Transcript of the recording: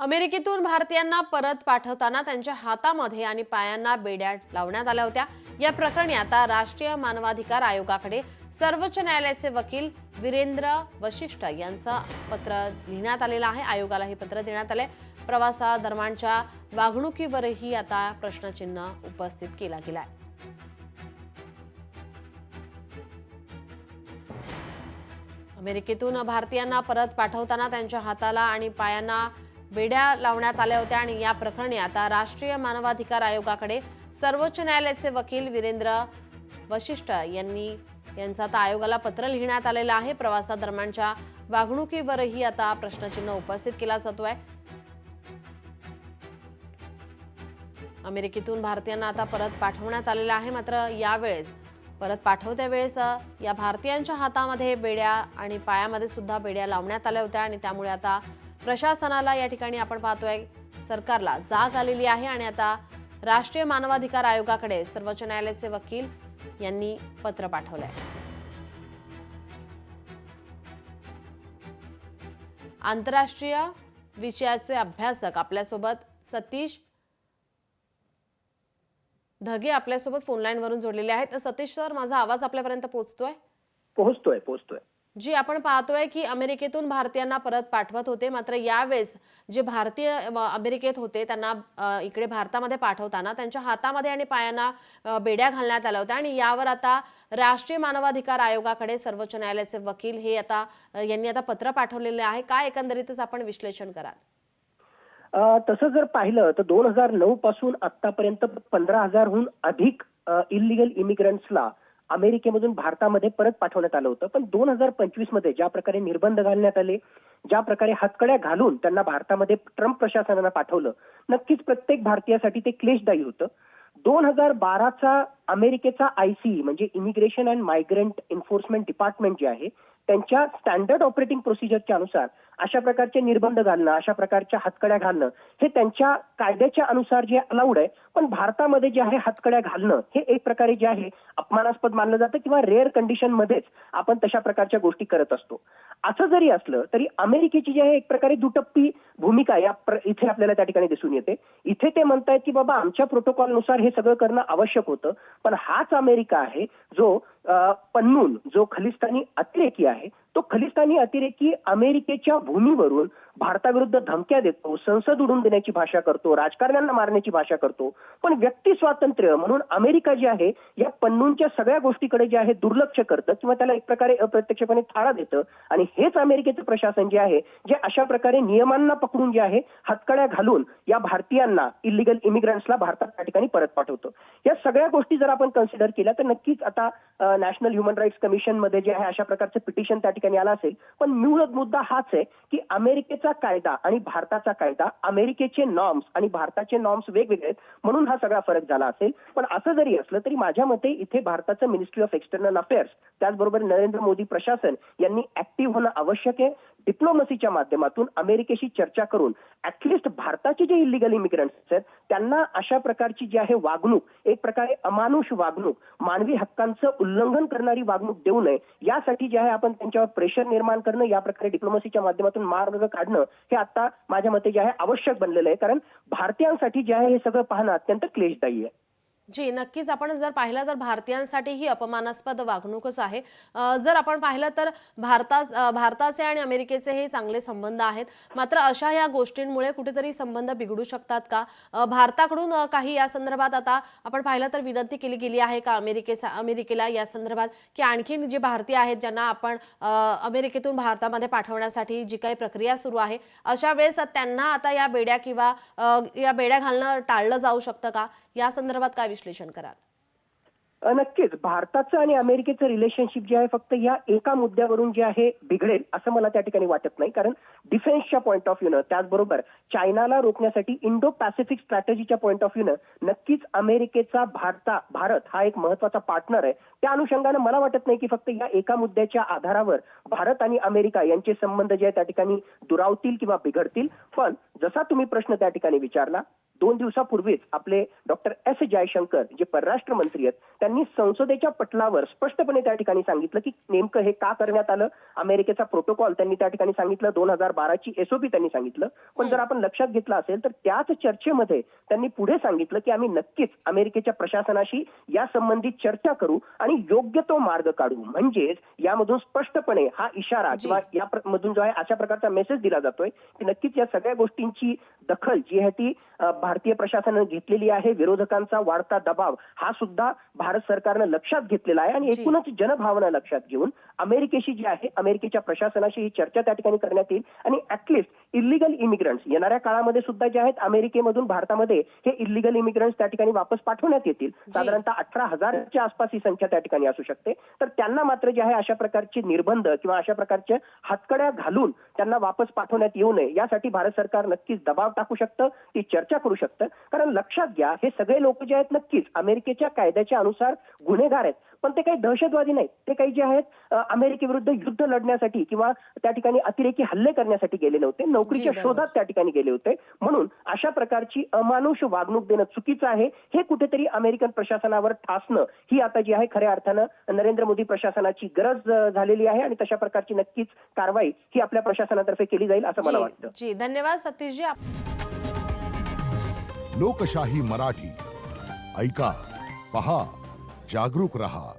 अमेरिकेतून भारतीयांना परत पाठवताना त्यांच्या हातामध्ये आणि पायांना बेड्या लावण्यात आल्या होत्या। या प्रकरणी आता राष्ट्रीय मानवाधिकार आयोगाकडे सर्वोच्च न्यायालयाचे वकील वीरेंद्र वशिष्ठ यांचं पत्र लिहिण्यात आलेलं आहे। आयोगाला हे पत्र देण्यात आले। प्रवासादरम्यानच्या वागणुकीवरही आता प्रश्नचिन्ह उपस्थित केला गेलाय। अमेरिकेतून भारतीयांना परत पाठवताना त्यांच्या हाताला आणि पायांना बेड्या लावण्यात आल्या होत्या आणि या प्रकरणी आता राष्ट्रीय मानवाधिकार आयोगाकडे सर्वोच्च न्यायालयाचे वकील वीरेंद्र वशिष्ठ यांचं आता आयोगाला पत्र लिहिण्यात आलेलं आहे। प्रवासादरम्यानच्या वागणुकीवरही आता प्रश्नचिन्ह उपस्थित केला जातोय। अमेरिकेतून भारतीयांना आता परत पाठवण्यात आलेलं आहे, मात्र यावेळेस परत पाठवत्या वेळेस या भारतीयांच्या हातामध्ये बेड्या आणि पायामध्ये सुद्धा बेड्या लावण्यात आल्या होत्या आणि त्यामुळे आता प्रशासनाला या ठिकाणी आपण पाहतोय सरकारला जाग आलेली आहे आणि आता राष्ट्रीय मानवाधिकार आयोगाकडे सर्वोच्च न्यायालयाचे वकील यांनी पत्र पाठवलंय। आंतरराष्ट्रीय विषयाचे अभ्यासक आपल्यासोबत सतीश धगे आपल्यासोबत फोन लाईन वरून जोडलेले आहेत। सतीश सर, माझा आवाज आपल्यापर्यंत पोहोचतोय। जी, आपण पाहतोय की अमेरिकेतून भारतीयांना परत पाठवत होते, मात्र यावेळेस जे भारतीय अमेरिकेत होते त्यांना इकडे भारतामध्ये पाठवताना त्यांच्या हातामध्ये आणि पायांना बेड्या घालण्यात आल्या होत्या आणि यावर आता राष्ट्रीय मानवाधिकार आयोगाकडे सर्वोच्च न्यायालयाचे वकील यांनी आता पत्र पाठवलेले आहे। काय एकंदरीतच आपण विश्लेषण कराल? तसं जर पाहिलं तर 2009 पासून आतापर्यंत 15,000हून अधिक इलिगल इमिग्रंट्सला अमेरिकेमधून भारतामध्ये परत पाठवण्यात आलं होतं। पण 2025 मध्ये ज्या प्रकारे निर्बंध घालण्यात आले, ज्या प्रकारे हातकड्या घालून त्यांना भारतामध्ये ट्रम्प प्रशासनानं पाठवलं, नक्कीच प्रत्येक भारतीयासाठी ते क्लेशदायी होतं। 2012चा अमेरिकेचा ICE म्हणजे immigration and migrant enforcement department जे आहे त्यांच्या स्टँडर्ड ऑपरेटिंग प्रोसिजरच्या अनुसार अशा प्रकारचे निर्बंध घालणं, अशा प्रकारच्या हातकड्या घालणं हे त्यांच्या कायद्याच्या अनुसार जे अलाउड आहे। पण भारतामध्ये जे आहे हातकड्या घालणं हे एक प्रकारे जे आहे अपमानास्पद मानलं जातं किंवा रेअर कंडिशन मध्येच आपण तशा प्रकारच्या गोष्टी करत असतो। असं जरी असलं तरी अमेरिकेची जी आहे एक प्रकारे दुटप्पी भूमिका इथे आपल्याला त्या ठिकाणी दिसून येते। इथे ते म्हणतायत की बाबा आमच्या प्रोटोकॉलनुसार हे सगळं करणं आवश्यक होतं, पण हाच अमेरिका आहे जो पन्नून जो खलिस्तानी अतिरेकी आहे, तो खलिस्तानी अतिरेकी अमेरिकेच्या भूमीवरून भारताविरुद्ध धमक्या देतो, संसद उडवून देण्याची भाषा करतो, राजकारण्यांना मारण्याची भाषा करतो। पण व्यक्ती स्वातंत्र्य म्हणून अमेरिका जे आहे या पन्नूंच्या सगळ्या गोष्टीकडे जे आहे दुर्लक्ष करतं किंवा त्याला एक प्रकारे अप्रत्यक्षपणे थाळा देतं आणि हेच अमेरिकेचं प्रशासन जे आहे जे अशा प्रकारे नियमांना पकडून जे आहे हातकड्या घालून या भारतीयांना इलिगल इमिग्रंट्सला भारतात त्या ठिकाणी परत पाठवतो। या सगळ्या गोष्टी जर आपण कन्सिडर केल्या तर नक्कीच आता नॅशनल ह्युमन राईट्स कमिशन मध्ये जे आहे अशा प्रकारचे पिटिशन त्या ठिकाणी आला असेल। पण मूळ मुद्दा हाच आहे की अमेरिकेचा कायदा आणि भारताचा कायदा, अमेरिकेचे नॉर्म्स आणि भारताचे नॉर्म्स वेगवेगळे आहेत म्हणून हा सगळा फरक झाला असेल। पण असं जरी असलं तरी माझ्या मते इथे भारताचं मिनिस्ट्री ऑफ एक्सटर्नल अफेअर्स त्याचबरोबर नरेंद्र मोदी प्रशासन यांनी ऍक्टिव्ह होणं आवश्यक आहे। डिप्लोमसीच्या माध्यमातून अमेरिकेशी चर्चा करून ऍटलिस्ट भारताचे जे इलिगल इमिग्रंट्स आहेत त्यांना अशा प्रकारची जी आहे वागणूक, एक प्रकारे अमानुष वागणूक, मानवी हक्कांचं उल्लंघन करणारी वागणूक देऊ नये यासाठी जे आहे आपण त्यांच्यावर प्रेशर निर्माण करणं, या प्रकारे डिप्लोमसीच्या माध्यमातून मार्ग काढणं हे आता माझ्या मते जे आहे आवश्यक बनलेलं आहे। कारण भारतीयांसाठी जे आहे हे सगळं पाहणं अत्यंत क्लेशदायी आहे। जी, नक्कीच आपण जर पाहिलं तर भारतीयांसाठी ही अपमानास्पद वागणूकच आहे। जर आपण पाहिलं तर भारताचे आणि अमेरिकेचे हे चांगले संबंध आहेत, मात्र अशा या गोष्टींमुळे कुठेतरी संबंध बिघडू शकतात का? भारताकडून काही या संदर्भात आता आपण पाहिलं तर विनंती केली गेली आहे का अमेरिकेला या संदर्भात की आणखीन जे भारतीय आहेत ज्यांना आपण अमेरिकेतून भारतामध्ये पाठवण्यासाठी जी काही प्रक्रिया सुरू आहे अशा वेळेस त्यांना आता या बेड्या घालणं टाळलं जाऊ शकतं का? या संदर्भात काय विश्लेषण कराल? नक्कीच भारताचं आणि अमेरिकेचं रिलेशनशिप जे आहे फक्त या एका मुद्द्यावरून जे आहे बिघडेल असं मला त्या ठिकाणी वाटत नाही। कारण डिफेन्सच्या पॉईंट ऑफ व्ह्यूनं त्याचबरोबर चायनाला रोखण्यासाठी इंडो पॅसिफिक स्ट्रॅटेजीच्या पॉईंट ऑफ व्ह्यूनं नक्कीच अमेरिकेचा भारत हा एक महत्वाचा पार्टनर आहे। त्या अनुषंगानं मला वाटत नाही की फक्त या एका मुद्द्याच्या आधारावर भारत आणि अमेरिका यांचे संबंध जे आहे त्या ठिकाणी दुरावतील किंवा बिघडतील। पण जसा तुम्ही प्रश्न त्या ठिकाणी विचारला, 2 दिवसापूर्वीच आपले डॉक्टर एस जयशंकर जे परराष्ट्र मंत्री आहेत त्यांनी त्यांनी संसदेच्या पटलावर स्पष्टपणे त्या ठिकाणी सांगितलं की नेमकं हे का करण्यात आलं. अमेरिकेचा प्रोटोकॉल त्यांनी त्या ठिकाणी सांगितलं, 2012ची SOP त्यांनी सांगितलं. पण जर आपण लक्षात घेतलं असेल तर त्याच चर्चेमध्ये त्यांनी पुढे सांगितलं की आम्ही नक्कीच अमेरिकेच्या प्रशासनाशी या संबंधित चर्चा करू आणि योग्य तो मार्ग काढू. म्हणजेच यामधून स्पष्टपणे हा इशारा किंवा या मधून जो आहे अशा प्रकारचा मेसेज दिला जातोय की नक्कीच या सगळ्या गोष्टींची दखल जी आहे ती भारतीय प्रशासनाने घेतलेली आहे. विरोधकांचा वाढता दबाव हा सुद्धा भारत सरकारनं लक्षात घेतलेला आहे आणि एकूणच जनभावना लक्षात घेऊन अमेरिकेशी जी आहे अमेरिकेच्या प्रशासनाशी ही चर्चा त्या ठिकाणी करण्यात येईल आणि ऍटलिस्ट इलिगल इमिग्रंट्स येणाऱ्या काळामध्ये सुद्धा जे आहेत अमेरिकेमधून भारतामध्ये हे इलिगल इमिग्रंट्स त्या ठिकाणी वापस पाठवण्यात येतील. साधारणतः 18,000च्या आसपास ही संख्या त्या ठिकाणी असू शकते. तर त्यांना मात्र जे आहे अशा प्रकारचे निर्बंध किंवा अशा प्रकारच्या हातकड्या घालून त्यांना वापस पाठवण्यात येऊ नये यासाठी भारत सरकार नक्कीच दबाव टाकू शकतं, ती चर्चा करू शकतं. कारण लक्षात घ्या हे सगळे लोक जे आहेत नक्कीच अमेरिकेच्या कायद्याच्या अनुसार गुन्हेगार आहेत, पण ते काही दहशतवादी नाहीत. ते काही जे आहेत अमेरिकेविरुद्ध युद्ध लढण्यासाठी किंवा त्या ठिकाणी अतिरेकी हल्ले करण्यासाठी गेले नव्हते, नोकरीच्या शोधात त्या ठिकाणी गेले होते. म्हणून अशा प्रकारची अमानुष वागणूक देणं चुकीचं आहे. हे कुठेतरी अमेरिकन प्रशासनावर ठासणं ही आता जी आहे खऱ्या अर्थानं नरेंद्र मोदी प्रशासनाची गरज झालेली आहे आणि तशा प्रकारची नक्कीच कारवाई ही आपल्या प्रशासनातर्फे केली जाईल असं मला वाटतं. जी धन्यवाद सतीशजी. लोकशाही मराठी ऐका, पहा, जागरूक रहा.